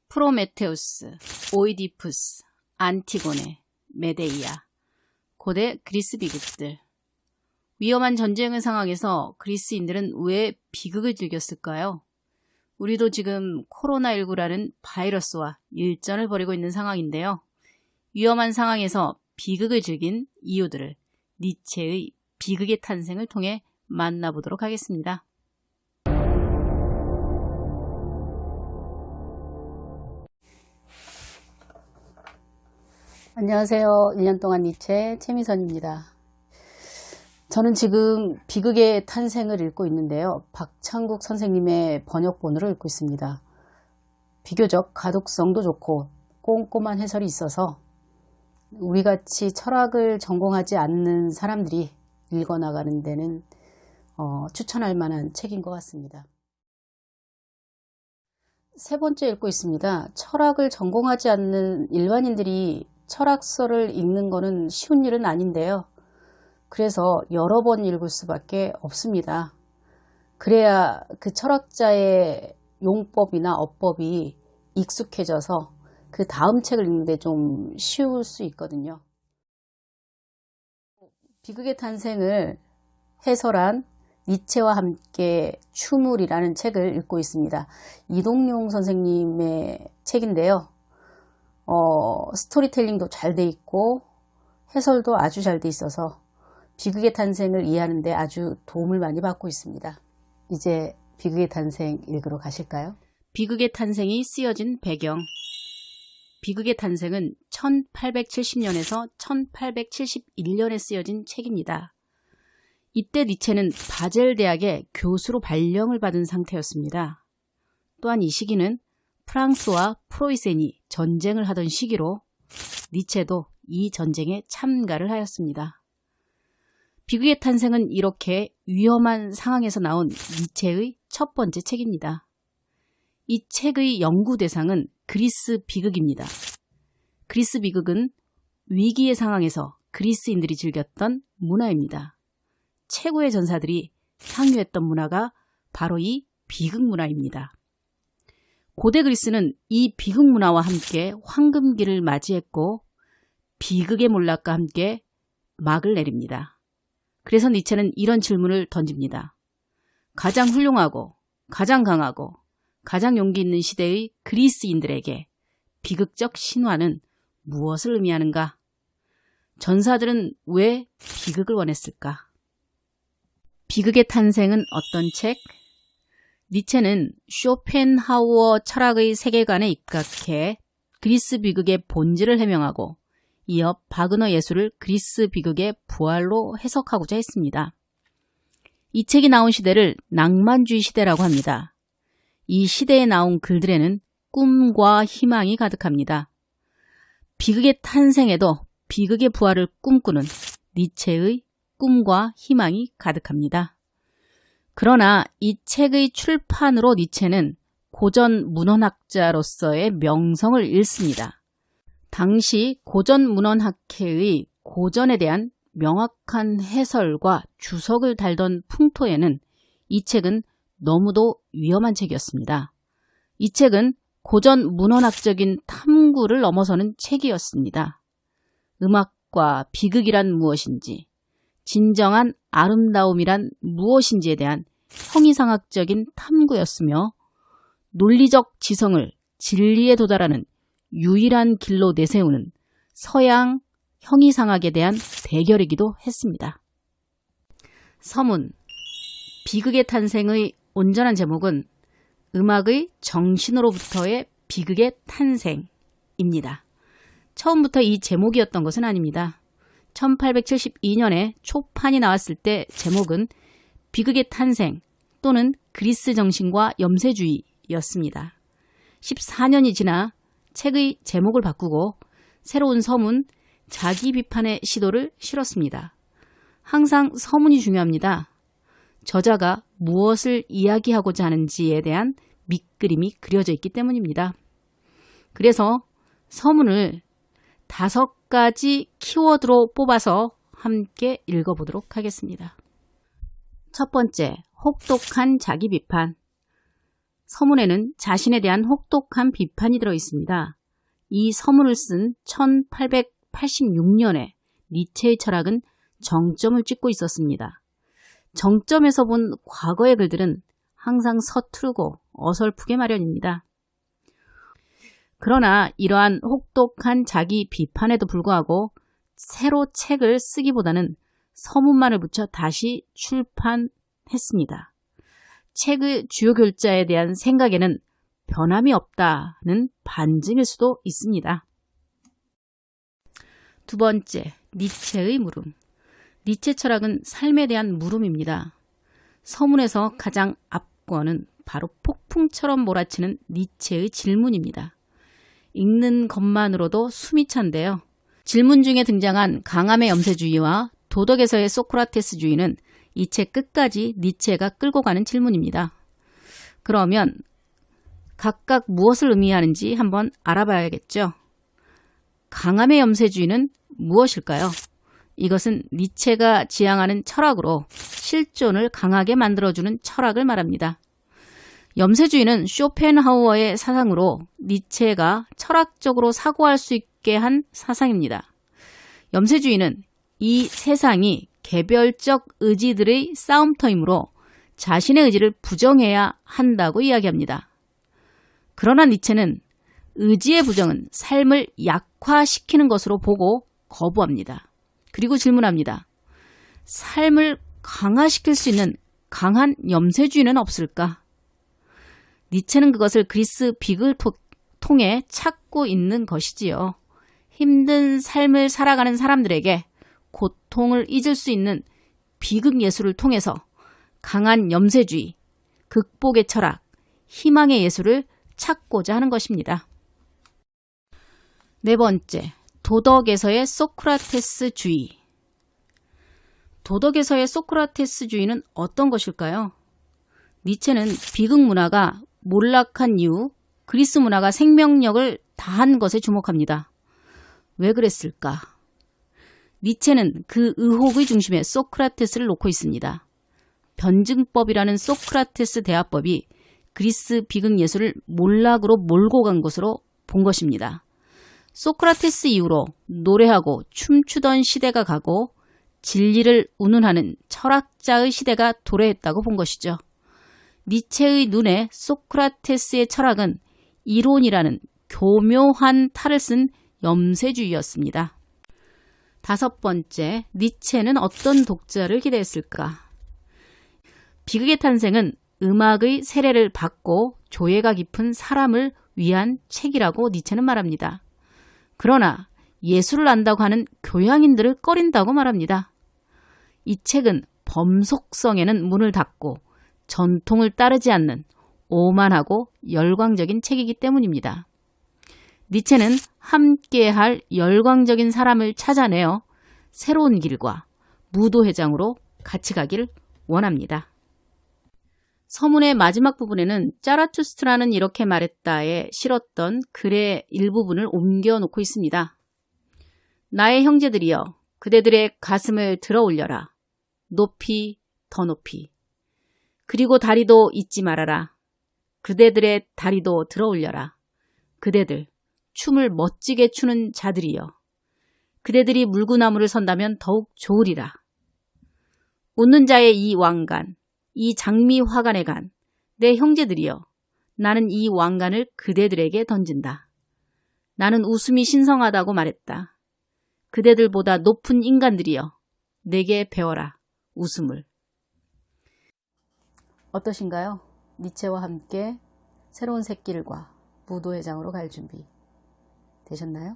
프로메테우스, 오이디푸스, 안티고네, 메데이아, 고대 그리스 비극들. 위험한 전쟁의 상황에서 그리스인들은 왜 비극을 즐겼을까요? 우리도 지금 코로나19라는 바이러스와 일전을 벌이고 있는 상황인데요. 위험한 상황에서 비극을 즐긴 이유들을 니체의 비극의 탄생을 통해 만나보도록 하겠습니다. 안녕하세요. 1년 동안 니체 최미선입니다. 저는 지금 비극의 탄생을 읽고 있는데요. 박창국 선생님의 번역본으로 읽고 있습니다. 비교적 가독성도 좋고 꼼꼼한 해설이 있어서 우리같이 철학을 전공하지 않는 사람들이 읽어나가는 데는 추천할 만한 책인 것 같습니다. 세 번째 읽고 있습니다. 철학을 전공하지 않는 일반인들이 철학서를 읽는 것은 쉬운 일은 아닌데요. 그래서 여러 번 읽을 수밖에 없습니다. 그래야 그 철학자의 용법이나 어법이 익숙해져서 그 다음 책을 읽는데 좀 쉬울 수 있거든요. 비극의 탄생을 해설한 니체와 함께 추물이라는 책을 읽고 있습니다. 이동용 선생님의 책인데요. 스토리텔링도 잘 돼 있고 해설도 아주 잘 돼 있어서 비극의 탄생을 이해하는 데 아주 도움을 많이 받고 있습니다. 이제 비극의 탄생 읽으러 가실까요? 비극의 탄생이 쓰여진 배경. 비극의 탄생은 1870년에서 1871년에 쓰여진 책입니다. 이때 니체는 바젤 대학의 교수로 발령을 받은 상태였습니다. 또한 이 시기는 프랑스와 프로이센이 전쟁을 하던 시기로 니체도 이 전쟁에 참가를 하였습니다. 비극의 탄생은 이렇게 위험한 상황에서 나온 니체의 첫 번째 책입니다. 이 책의 연구 대상은 그리스 비극입니다. 그리스 비극은 위기의 상황에서 그리스인들이 즐겼던 문화입니다. 최고의 전사들이 향유했던 문화가 바로 이 비극 문화입니다. 고대 그리스는 이 비극 문화와 함께 황금기를 맞이했고 비극의 몰락과 함께 막을 내립니다. 그래서 니체는 이런 질문을 던집니다. 가장 훌륭하고 가장 강하고 가장 용기 있는 시대의 그리스인들에게 비극적 신화는 무엇을 의미하는가? 전사들은 왜 비극을 원했을까? 비극의 탄생은 어떤 책? 니체는 쇼펜하우어 철학의 세계관에 입각해 그리스 비극의 본질을 해명하고 이어 바그너 예술을 그리스 비극의 부활로 해석하고자 했습니다. 이 책이 나온 시대를 낭만주의 시대라고 합니다. 이 시대에 나온 글들에는 꿈과 희망이 가득합니다. 비극의 탄생에도 비극의 부활을 꿈꾸는 니체의 꿈과 희망이 가득합니다. 그러나 이 책의 출판으로 니체는 고전 문헌학자로서의 명성을 잃습니다. 당시 고전 문헌학회의 고전에 대한 명확한 해설과 주석을 달던 풍토에는 이 책은 너무도 위험한 책이었습니다. 이 책은 고전 문헌학적인 탐구를 넘어서는 책이었습니다. 음악과 비극이란 무엇인지, 진정한 아름다움이란 무엇인지에 대한 형이상학적인 탐구였으며 논리적 지성을 진리에 도달하는 유일한 길로 내세우는 서양 형이상학에 대한 대결이기도 했습니다. 서문, 비극의 탄생의 온전한 제목은 음악의 정신으로부터의 비극의 탄생입니다. 처음부터 이 제목이었던 것은 아닙니다. 1872년에 초판이 나왔을 때 제목은 비극의 탄생 또는 그리스 정신과 염세주의였습니다. 14년이 지나 책의 제목을 바꾸고 새로운 서문, 자기 비판의 시도를 실었습니다. 항상 서문이 중요합니다. 저자가 무엇을 이야기하고자 하는지에 대한 밑그림이 그려져 있기 때문입니다. 그래서 서문을 5가지 키워드로 뽑아서 함께 읽어보도록 하겠습니다. 첫 번째, 혹독한 자기 비판. 서문에는 자신에 대한 혹독한 비판이 들어 있습니다. 이 서문을 쓴 1886년에 니체의 철학은 정점을 찍고 있었습니다. 정점에서 본 과거의 글들은 항상 서투르고 어설프게 마련입니다. 그러나 이러한 혹독한 자기 비판에도 불구하고 새로 책을 쓰기보다는 서문만을 붙여 다시 출판했습니다. 책의 주요 글자에 대한 생각에는 변함이 없다는 반증일 수도 있습니다. 두 번째, 니체의 물음. 니체 철학은 삶에 대한 물음입니다. 서문에서 가장 앞권은 바로 폭풍처럼 몰아치는 니체의 질문입니다. 읽는 것만으로도 숨이 찬데요. 질문 중에 등장한 강함의 염세주의와 도덕에서의 소크라테스주의는 이 책 끝까지 니체가 끌고 가는 질문입니다. 그러면 각각 무엇을 의미하는지 한번 알아봐야겠죠. 강함의 염세주의는 무엇일까요? 이것은 니체가 지향하는 철학으로 실존을 강하게 만들어주는 철학을 말합니다. 염세주의는 쇼펜하우어의 사상으로 니체가 철학적으로 사고할 수 있게 한 사상입니다. 염세주의는 이 세상이 개별적 의지들의 싸움터이므로 자신의 의지를 부정해야 한다고 이야기합니다. 그러나 니체는 의지의 부정은 삶을 약화시키는 것으로 보고 거부합니다. 그리고 질문합니다. 삶을 강화시킬 수 있는 강한 염세주의는 없을까? 니체는 그것을 그리스 비극을 통해 찾고 있는 것이지요. 힘든 삶을 살아가는 사람들에게 고통을 잊을 수 있는 비극 예술을 통해서 강한 염세주의, 극복의 철학, 희망의 예술을 찾고자 하는 것입니다. 네 번째, 도덕에서의 소크라테스주의. 도덕에서의 소크라테스주의는 어떤 것일까요? 니체는 비극 문화가 몰락한 이후 그리스 문화가 생명력을 다한 것에 주목합니다. 왜 그랬을까? 니체는 그 의혹의 중심에 소크라테스를 놓고 있습니다. 변증법이라는 소크라테스 대화법이 그리스 비극 예술을 몰락으로 몰고 간 것으로 본 것입니다. 소크라테스 이후로 노래하고 춤추던 시대가 가고 진리를 운운하는 철학자의 시대가 도래했다고 본 것이죠. 니체의 눈에 소크라테스의 철학은 이론이라는 교묘한 탈을 쓴 염세주의였습니다. 다섯 번째, 니체는 어떤 독자를 기대했을까? 비극의 탄생은 음악의 세례를 받고 조예가 깊은 사람을 위한 책이라고 니체는 말합니다. 그러나 예술을 안다고 하는 교양인들을 꺼린다고 말합니다. 이 책은 범속성에는 문을 닫고 전통을 따르지 않는 오만하고 열광적인 책이기 때문입니다. 니체는 함께할 열광적인 사람을 찾아내어 새로운 길과 무도회장으로 같이 가길 원합니다. 서문의 마지막 부분에는 짜라투스트라는 이렇게 말했다에 실었던 글의 일부분을 옮겨놓고 있습니다. 나의 형제들이여, 그대들의 가슴을 들어 올려라. 높이, 더 높이. 그리고 다리도 잊지 말아라. 그대들의 다리도 들어 올려라. 그대들, 춤을 멋지게 추는 자들이여. 그대들이 물구나무를 선다면 더욱 좋으리라. 웃는 자의 이 왕관, 이 장미 화관의 간, 내 형제들이여, 나는 이 왕관을 그대들에게 던진다. 나는 웃음이 신성하다고 말했다. 그대들보다 높은 인간들이여, 내게 배워라, 웃음을. 어떠신가요? 니체와 함께 새로운 새길과 무도회장으로 갈 준비 되셨나요?